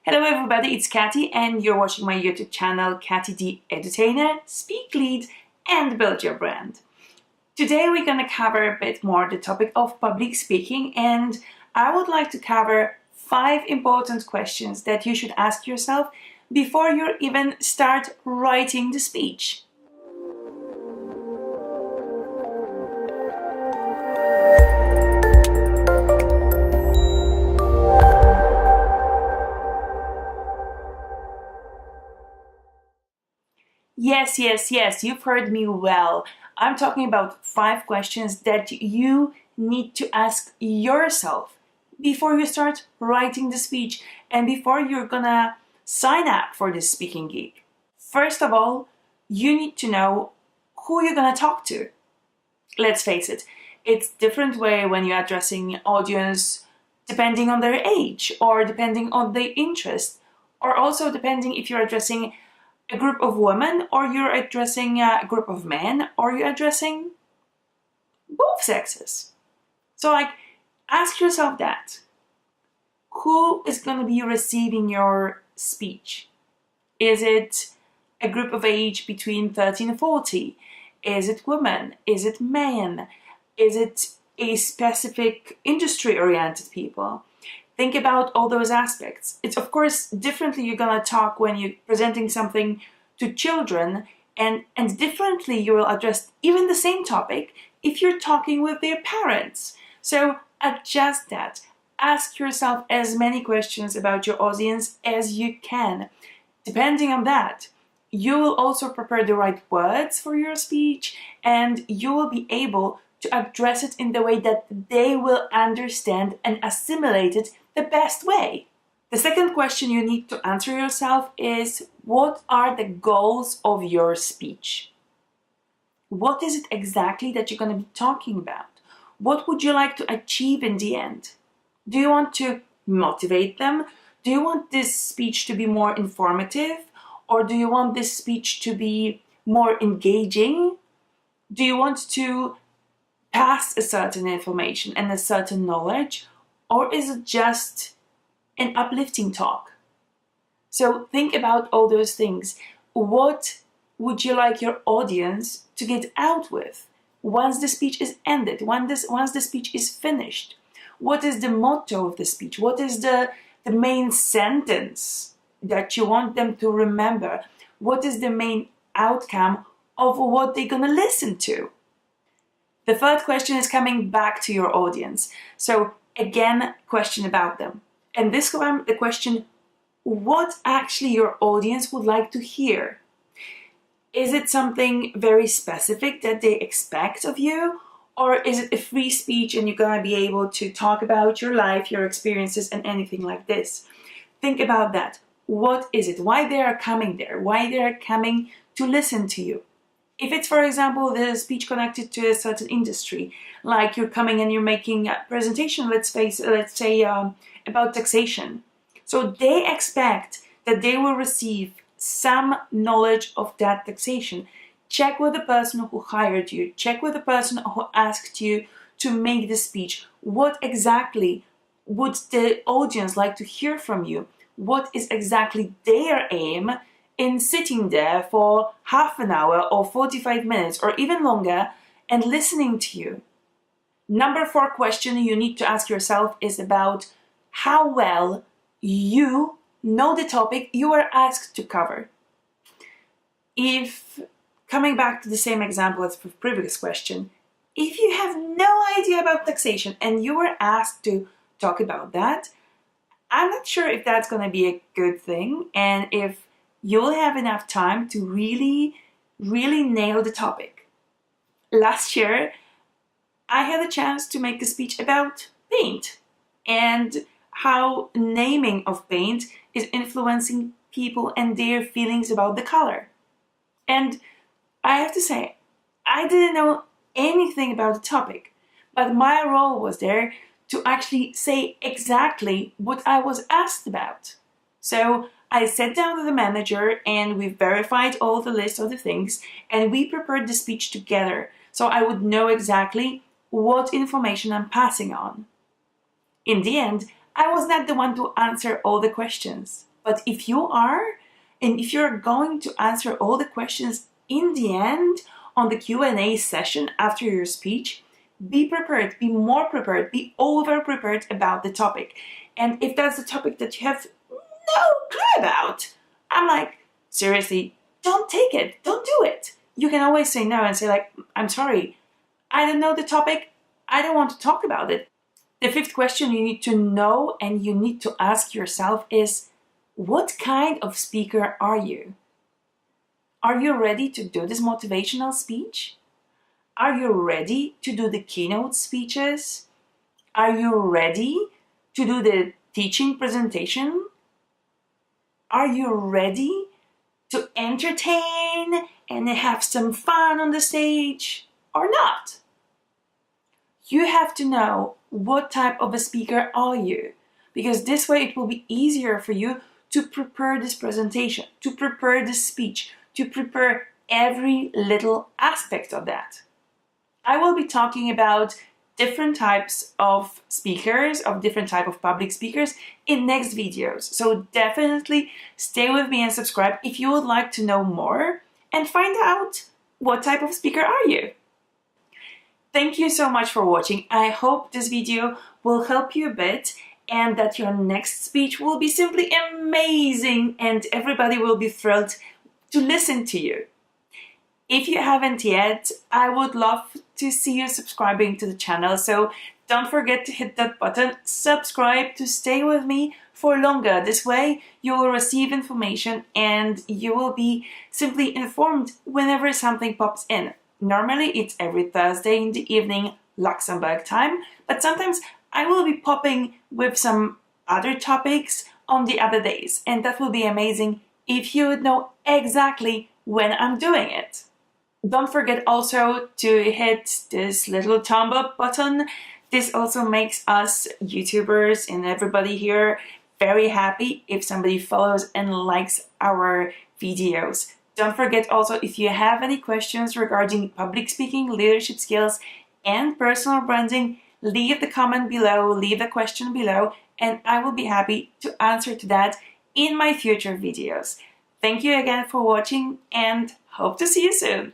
Hello everybody, it's Katy and you're watching my YouTube channel Katy the Edutainer, Speak, Lead and Build Your Brand. Today we're going to cover a bit more the topic of public speaking, and I would like to cover 5 important questions that you should ask yourself before you even start writing the speech. Yes, you've heard me well. I'm talking about 5 questions that you need to ask yourself before you start writing the speech and before you're gonna sign up for this speaking gig. First of all, you need to know who you're gonna talk to. Let's face it, it's different way when you're addressing audience depending on their age or depending on their interest, or also depending if you're addressing a group of women or you're addressing a group of men or you're addressing both sexes. So ask yourself that. Who is going to be receiving your speech? Is it a group of age between 30 and 40? Is it women? Is it men? Is it a specific industry-oriented people? Think about all those aspects. It's of course differently you're gonna talk when you're presenting something to children, and differently you will address even the same topic if you're talking with their parents. So adjust that. Ask yourself as many questions about your audience as you can. Depending on that, you will also prepare the right words for your speech, and you will be able to address it in the way that they will understand and assimilate it the best way. The second question you need to answer yourself is, what are the goals of your speech? What is it exactly that you're going to be talking about? What would you like to achieve in the end? Do you want to motivate them? Do you want this speech to be more informative? Or do you want this speech to be more engaging? Do you want to pass a certain information and a certain knowledge, or is it just an uplifting talk? So think about all those things. What would you like your audience to get out with once the speech is ended, once the speech is finished? What is the motto of the speech? What is the main sentence that you want them to remember? What is the main outcome of what they're gonna listen to? The third question is coming back to your audience. So again, question about them. And this time, the question, what actually your audience would like to hear? Is it something very specific that they expect of you? Or is it a free speech and you're gonna be able to talk about your life, your experiences, and anything like this? Think about that. What is it? Why they are coming there? Why they are coming to listen to you? If it's, for example, the speech connected to a certain industry, like you're coming and you're making a presentation, let's say about taxation. So they expect that they will receive some knowledge of that taxation. Check with the person who hired you. Check with the person who asked you to make the speech. What exactly would the audience like to hear from you? What is exactly their aim in sitting there for half an hour or 45 minutes or even longer and listening to you? Number 4 question you need to ask yourself is about how well you know the topic you are asked to cover. If, coming back to the same example as the previous question, if you have no idea about taxation and you were asked to talk about that, I'm not sure if that's going to be a good thing and if you'll have enough time to really nail the topic. Last year, I had a chance to make a speech about paint and how naming of paint is influencing people and their feelings about the color. And I have to say, I didn't know anything about the topic, but my role was there to actually say exactly what I was asked about. So I sat down with the manager and we verified all the list of the things and we prepared the speech together so I would know exactly what information I'm passing on. In the end, I was not the one to answer all the questions. But if you are, and if you're going to answer all the questions in the end on the Q&A session after your speech, be prepared, be more prepared, be over prepared about the topic. And if that's the topic that you have no clue about, I'm like, seriously, don't take it, don't do it. You can always say no and say like, I'm sorry, I don't know the topic, I don't want to talk about it. The fifth question you need to know and you need to ask yourself is, what kind of speaker are you? Are you ready to do this motivational speech? Are you ready to do the keynote speeches? Are you ready to do the teaching presentation? Are you ready to entertain and have some fun on the stage or not? You have to know what type of a speaker are you, because this way it will be easier for you to prepare this presentation, to prepare this speech, to prepare every little aspect of that. I will be talking about different types of speakers, of different type of public speakers in next videos. So definitely stay with me and subscribe if you would like to know more and find out what type of speaker are you. Thank you so much for watching. I hope this video will help you a bit and that your next speech will be simply amazing and everybody will be thrilled to listen to you. If you haven't yet, I would love to see you subscribing to the channel, so don't forget to hit that button, subscribe to stay with me for longer. This way you will receive information and you will be simply informed whenever something pops in. Normally it's every Thursday in the evening, Luxembourg time, but sometimes I will be popping with some other topics on the other days, and that will be amazing if you would know exactly when I'm doing it. Don't forget also to hit this little thumb up button. This also makes us YouTubers and everybody here very happy if somebody follows and likes our videos. Don't forget also, if you have any questions regarding public speaking, leadership skills, and personal branding, leave the comment below, leave the question below, and I will be happy to answer to that in my future videos. Thank you again for watching and hope to see you soon.